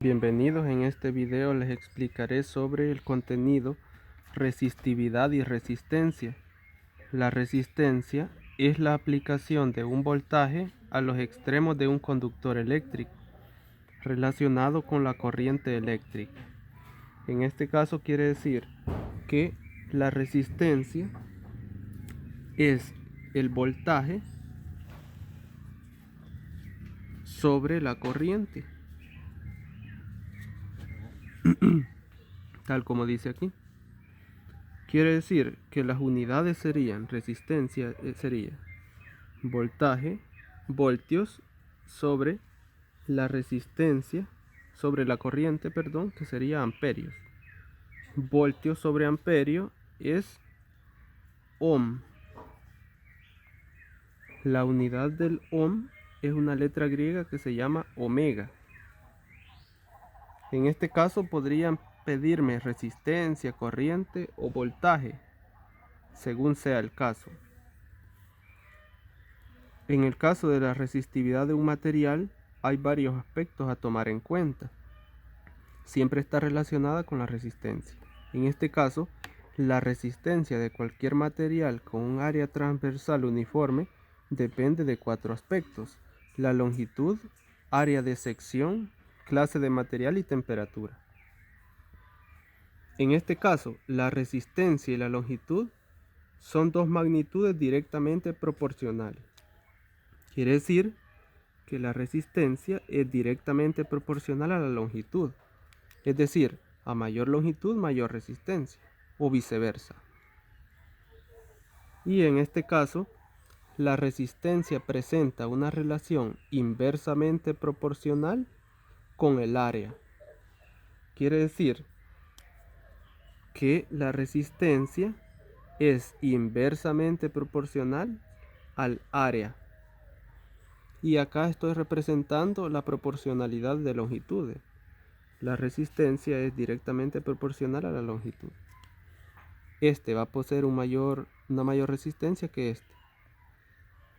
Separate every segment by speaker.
Speaker 1: Bienvenidos, en este video les explicaré sobre el contenido, resistividad y resistencia. La resistencia es la aplicación de un voltaje a los extremos de un conductor eléctrico relacionado con la corriente eléctrica. En este caso quiere decir que la resistencia es el voltaje sobre la corriente, tal como dice aquí. Quiere decir que las unidades serían, resistencia sería voltaje, voltios sobre la resistencia, sobre la corriente, perdón, que sería amperios. Voltios sobre amperio es ohm. La unidad del ohm es una letra griega que se llama omega. En este caso podrían pedirme resistencia, corriente o voltaje, según sea el caso. En el caso de la resistividad de un material, hay varios aspectos a tomar en cuenta. Siempre está relacionada con la resistencia. En este caso, la resistencia de cualquier material con un área transversal uniforme depende de 4 aspectos: la longitud, área de sección, clase de material y temperatura. En este caso, la resistencia y la longitud son dos magnitudes directamente proporcionales. Quiere decir que la resistencia es directamente proporcional a la longitud, es decir, a mayor longitud, mayor resistencia, o viceversa. Y en este caso, la resistencia presenta una relación inversamente proporcional con el área. Quiere decir que la resistencia es inversamente proporcional al área. Y acá estoy representando la proporcionalidad de longitudes. La resistencia es directamente proporcional a la longitud. Este va a poseer una mayor resistencia que este.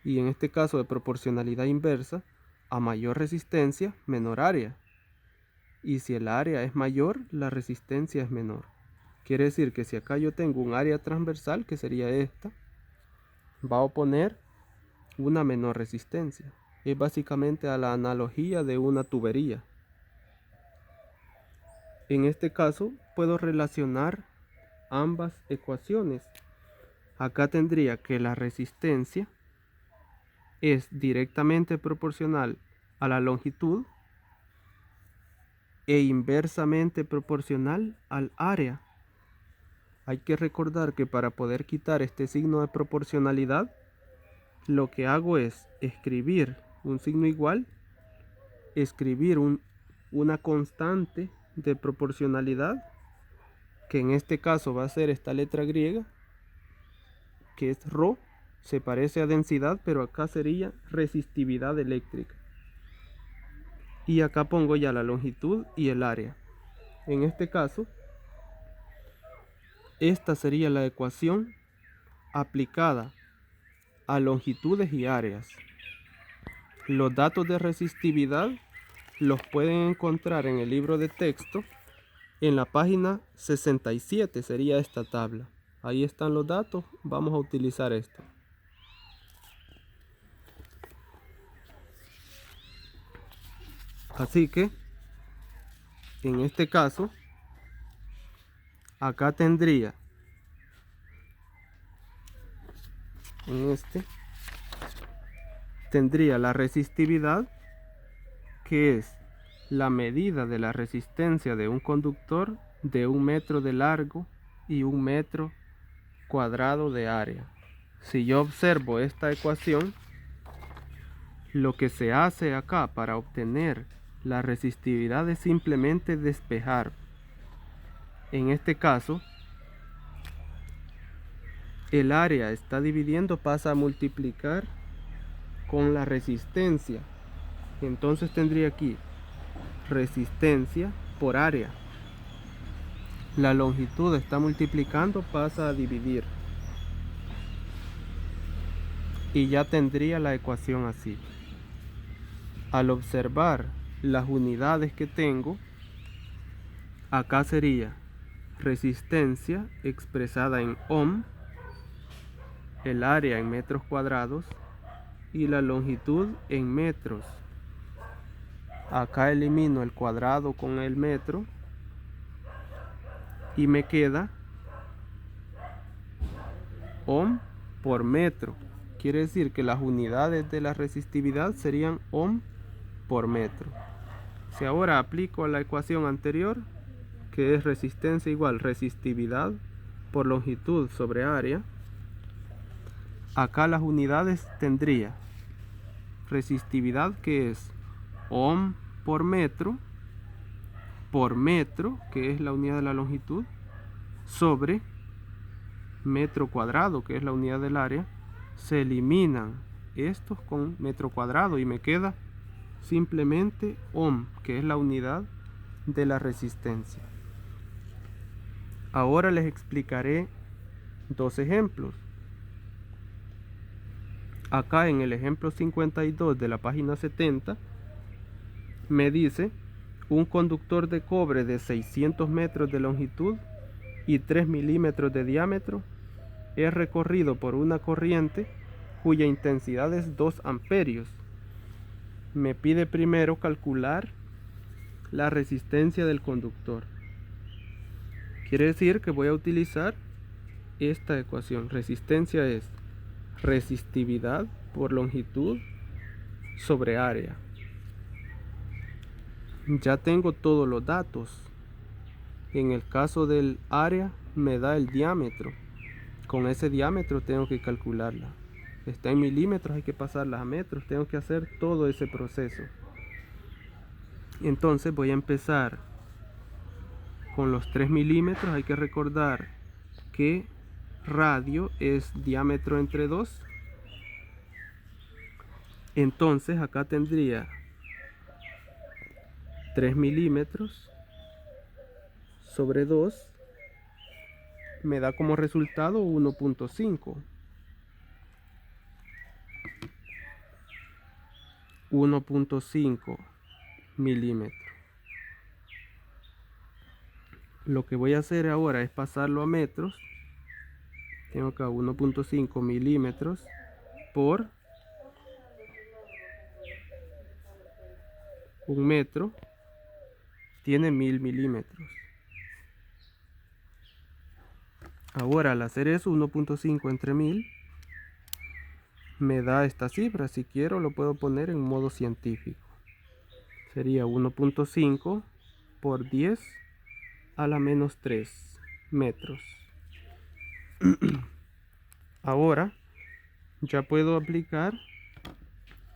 Speaker 1: Y en este caso de proporcionalidad inversa, a mayor resistencia, menor área. Y si el área es mayor, la resistencia es menor. Quiere decir que si acá yo tengo un área transversal, que sería esta, va a oponer una menor resistencia. Es básicamente a la analogía de una tubería. En este caso puedo relacionar ambas ecuaciones. Acá tendría que la resistencia es directamente proporcional a la longitud e inversamente proporcional al área. Hay que recordar que para poder quitar este signo de proporcionalidad, lo que hago es escribir un signo igual, escribir una constante de proporcionalidad, que en este caso va a ser esta letra griega, que es ρ, se parece a densidad, pero acá sería resistividad eléctrica. Y acá pongo ya la longitud y el área. En este caso, esta sería la ecuación aplicada a longitudes y áreas. Los datos de resistividad los pueden encontrar en el libro de texto. En la página 67 sería esta tabla. Ahí están los datos. Vamos a utilizar esto. Así que, en este caso, acá tendría, tendría la resistividad, que es la medida de la resistencia de un conductor de 1 metro de largo y 1 metro cuadrado de área. Si yo observo esta ecuación, lo que se hace acá para obtener la resistividad es simplemente despejar. En este caso, el área está dividiendo, pasa a multiplicar con la resistencia. Entonces tendría aquí resistencia por área. La longitud está multiplicando, pasa a dividir. Y ya tendría la ecuación así. Al observar las unidades que tengo, Acá sería resistencia expresada en ohm, el área en metros cuadrados y la longitud en metros. Acá elimino el cuadrado con el metro y me queda ohm por metro. Quiere decir que las unidades de la resistividad serían ohm por metro. Si ahora aplico la ecuación anterior, que es resistencia igual resistividad por longitud sobre área, acá las unidades tendría resistividad, que es ohm por metro, que es la unidad de la longitud, sobre metro cuadrado, que es la unidad del área. Se eliminan estos con metro cuadrado y me queda simplemente ohm, que es la unidad de la resistencia. Ahora les explicaré dos ejemplos. Acá en el ejemplo 52 de la página 70 me dice: un conductor de cobre de 600 metros de longitud y 3 milímetros de diámetro es recorrido por una corriente cuya intensidad es 2 amperios. Me pide primero calcular la resistencia del conductor. Quiere decir que voy a utilizar esta ecuación. Resistencia es resistividad por longitud sobre área. Ya tengo todos los datos. En el caso del área me da el diámetro. Con ese diámetro tengo que calcularla. Está en milímetros, hay que pasarla a metros. Tengo que hacer todo ese proceso. Entonces voy a empezar con los 3 milímetros. Hay que recordar que radio es diámetro entre 2. Entonces acá tendría 3 milímetros sobre 2 me da como resultado 1.5. 1.5 milímetros. Lo que voy a hacer ahora es pasarlo a metros. Tengo acá 1.5 milímetros por un metro. Tiene 1000 milímetros. Ahora al hacer eso, 1.5 entre 1000 me da esta cifra. Si quiero lo puedo poner en modo científico. Sería 1.5 por 10 a la menos 3 metros. Ahora ya puedo aplicar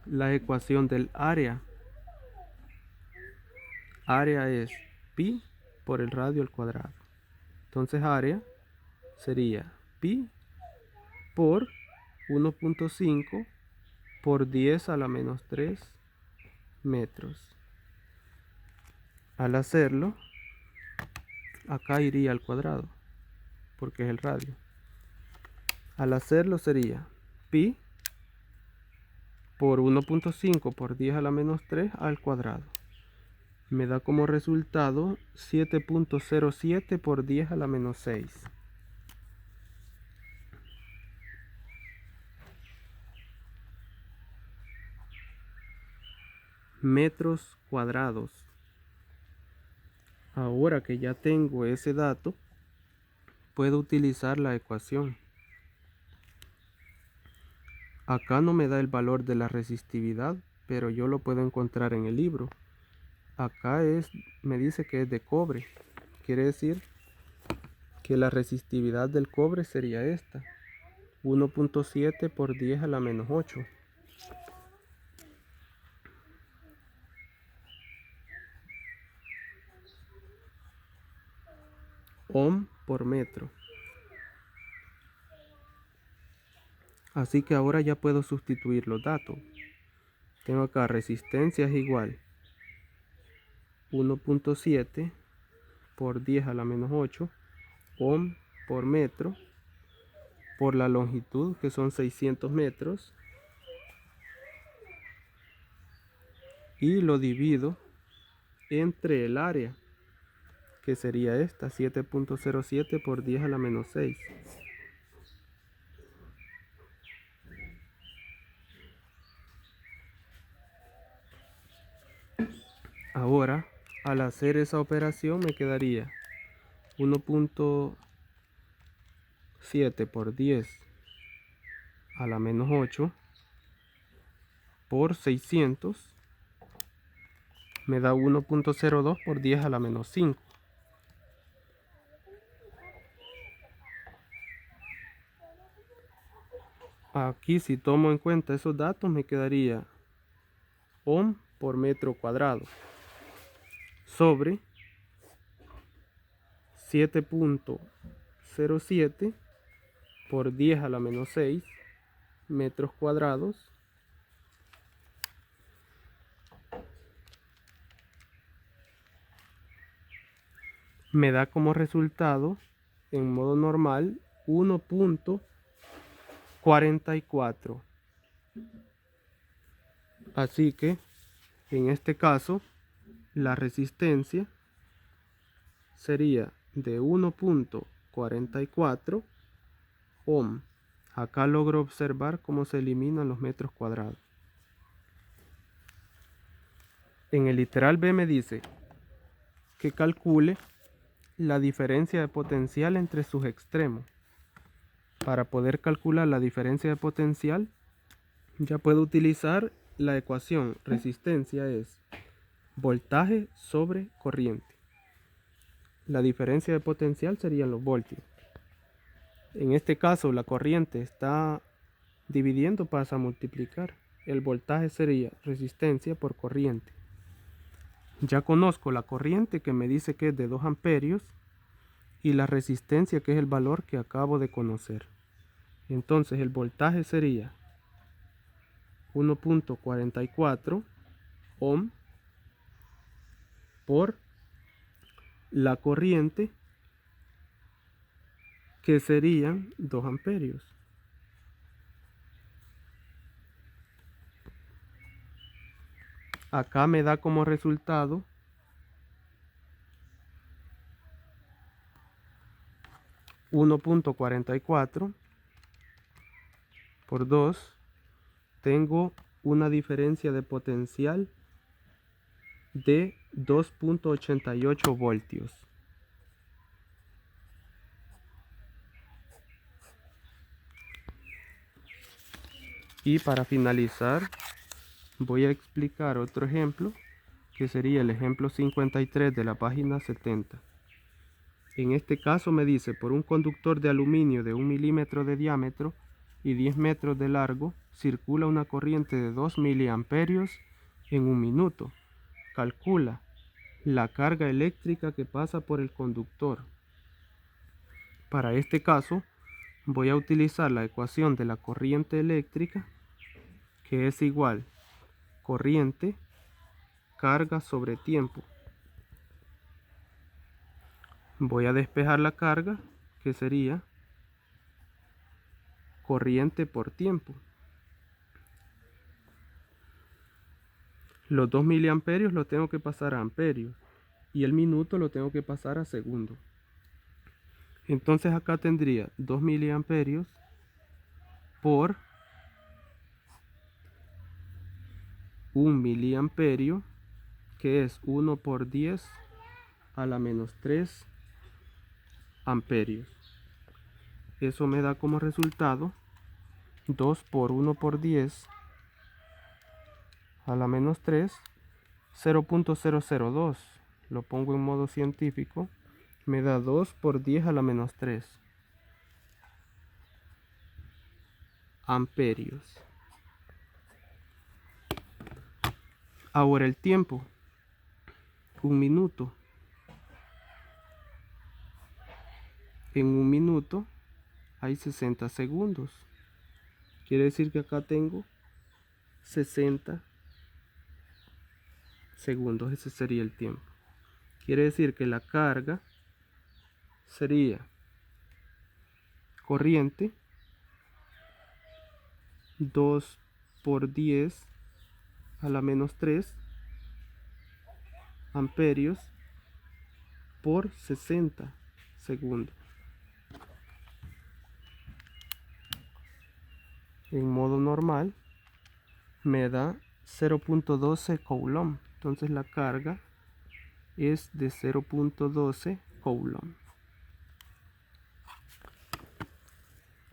Speaker 1: la ecuación del área. Área es pi por el radio al cuadrado. Entonces área sería pi por 1.5 por 10 a la menos 3 metros. Al hacerlo, acá iría al cuadrado, porque es el radio. Al hacerlo sería pi por 1.5 por 10 a la menos 3 al cuadrado. Me da como resultado 7.07 por 10 a la menos 6. Metros cuadrados. Ahora que ya tengo ese dato, puedo utilizar la ecuación. Acá no me da el valor de la resistividad, pero yo lo puedo encontrar en el libro. Acá me dice que es de cobre. Quiere decir que la resistividad del cobre sería esta: 1.7 por 10 a la menos 8. Ohm por metro. Así que ahora ya puedo sustituir los datos. Tengo acá resistencia es igual 1.7 por 10 a la menos 8 ohm por metro por la longitud, que son 600 metros, y lo divido entre el área, que sería esta, 7.07 por 10 a la menos 6. Ahora, al hacer esa operación me quedaría 1.7 por 10 a la menos 8 por 600 me da 1.02 por 10 a la menos 5. Aquí, si tomo en cuenta esos datos, me quedaría ohm por metro cuadrado sobre 7.07 por 10 a la menos 6 metros cuadrados me da como resultado en modo normal 1.44. Así que en este caso la resistencia sería de 1.44 ohm. Acá logro observar cómo se eliminan los metros cuadrados. En el literal B me dice que calcule la diferencia de potencial entre sus extremos. Para poder calcular la diferencia de potencial, ya puedo utilizar la ecuación resistencia es voltaje sobre corriente. La diferencia de potencial serían los voltios. En este caso la corriente está dividiendo, pasa a multiplicar. El voltaje sería resistencia por corriente. Ya conozco la corriente que me dice que es de 2 amperios y la resistencia que es el valor que acabo de conocer. Entonces el voltaje sería 1.44 ohm por la corriente que serían 2 amperios. Acá me da como resultado 1.44 por 2. Tengo una diferencia de potencial de 2.88 voltios. Y para finalizar, voy a explicar otro ejemplo, que sería el ejemplo 53 de la página 70. En este caso me dice, por un conductor de aluminio de 1 milímetro de diámetro y 10 metros de largo, circula una corriente de 2 miliamperios en un minuto. Calcula la carga eléctrica que pasa por el conductor. Para este caso, voy a utilizar la ecuación de la corriente eléctrica, que es igual corriente, carga sobre tiempo. Voy a despejar la carga, que sería corriente por tiempo. Los 2 miliamperios los tengo que pasar a amperios y el minuto lo tengo que pasar a segundo. Entonces acá tendría 2 miliamperios por 1 miliamperio, que es 1 por 10 a la menos 3 amperios. Eso me da como resultado 2 por 1 por 10 a la menos 3, 0.002. Lo pongo en modo científico. Me da 2 por 10 a la menos 3 amperios. Ahora el tiempo, 1 minuto. En 1 minuto hay 60 segundos. Quiere decir que acá tengo 60 segundos. Ese sería el tiempo. Quiere decir que la carga sería corriente 2 por 10 a la menos 3 amperios por 60 segundos. En modo normal me da 0.12 coulomb. Entonces la carga es de 0.12 coulomb.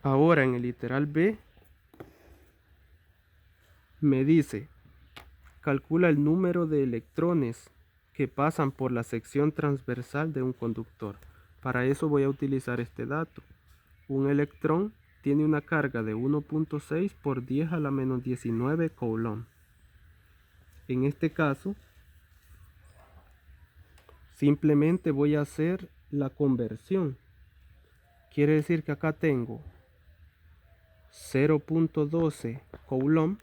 Speaker 1: Ahora en el literal B me dice, calcula el número de electrones que pasan por la sección transversal de un conductor. Para eso voy a utilizar este dato. Un electrón tiene una carga de 1.6 por 10 a la menos 19 coulomb. En este caso, simplemente voy a hacer la conversión. Quiere decir que acá tengo 0.12 coulomb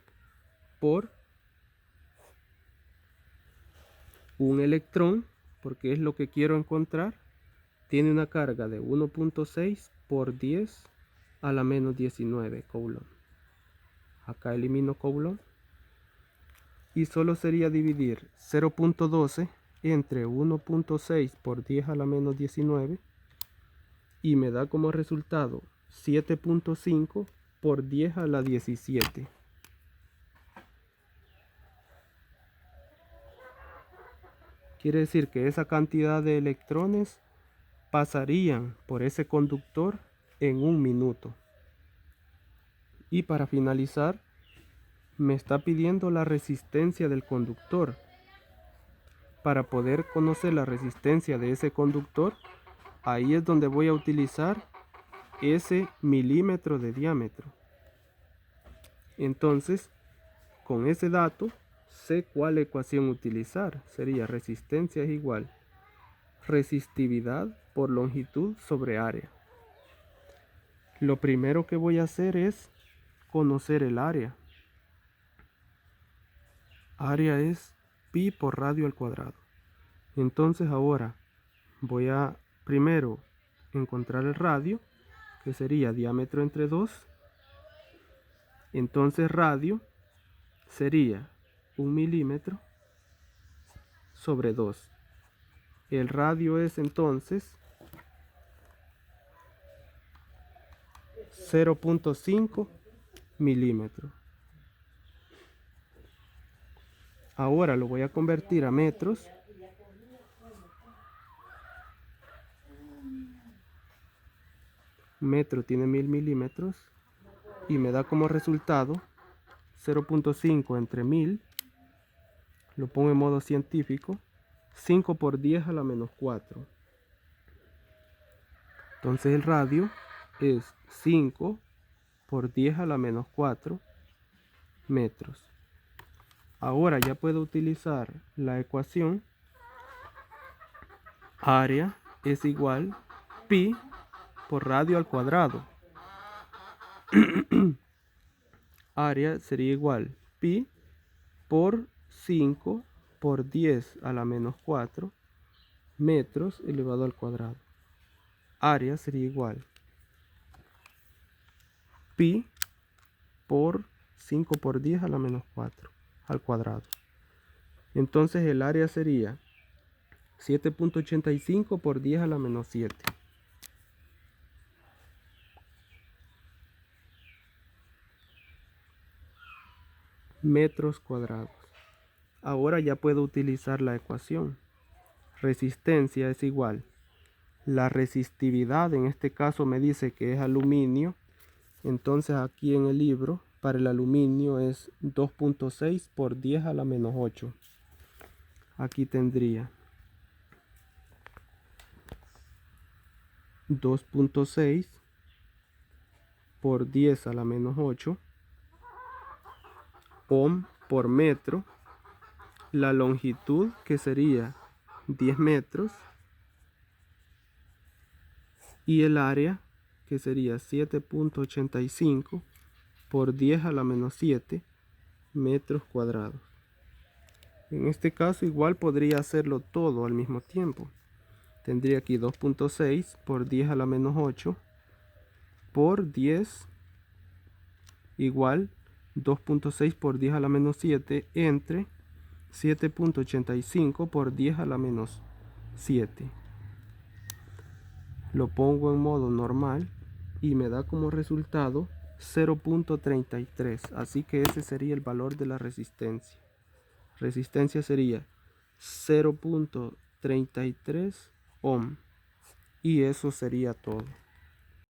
Speaker 1: por un electrón, porque es lo que quiero encontrar, tiene una carga de 1.6 por 10 a la menos 19 coulomb. Acá elimino coulomb y solo sería dividir 0.12 entre 1.6 por 10 a la menos 19 y me da como resultado 7.5 por 10 a la 17. Quiere decir que esa cantidad de electrones pasarían por ese conductor en un minuto. Y para finalizar, me está pidiendo la resistencia del conductor. Para poder conocer la resistencia de ese conductor, ahí es donde voy a utilizar ese milímetro de diámetro. Entonces, con ese dato, sé cuál ecuación utilizar. Sería resistencia es igual resistividad por longitud sobre área. Lo primero que voy a hacer es conocer el área. Área es pi por radio al cuadrado. Entonces ahora voy a primero encontrar el radio, que sería diámetro entre 2. Entonces radio sería 1 milímetro sobre 2. El radio es entonces 0.5 milímetros. Ahora lo voy a convertir a metros. Metro tiene 1000 milímetros y me da como resultado 0.5 entre 1000. Lo pongo en modo científico. 5 por 10 a la menos 4. Entonces el radio es 5 por 10 a la menos 4 metros. Ahora ya puedo utilizar la ecuación. Área es igual pi por radio al cuadrado. Área sería igual pi por 5 por 10 a la menos 4 metros elevado al cuadrado. Área sería igual pi por 5 por 10 a la menos 4 al cuadrado. Entonces el área sería 7.85 por 10 a la menos 7. Metros cuadrados. Ahora ya puedo utilizar la ecuación. Resistencia es igual. La resistividad en este caso me dice que es aluminio. Entonces aquí en el libro para el aluminio es 2.6 por 10 a la menos 8. Aquí tendría 2.6 por 10 a la menos 8 ohm por metro. La longitud que sería 10 metros y el área que sería 7.85 por 10 a la menos 7 metros cuadrados. En este caso igual podría hacerlo todo al mismo tiempo. Tendría aquí 2.6 por 10 a la menos 8 por 10 igual 2.6 por 10 a la menos 7 entre 7.85 por 10 a la menos 7. Lo pongo en modo normal y me da como resultado 0.33. Así que ese sería el valor de la resistencia. Resistencia sería 0.33 ohm. Y eso sería todo.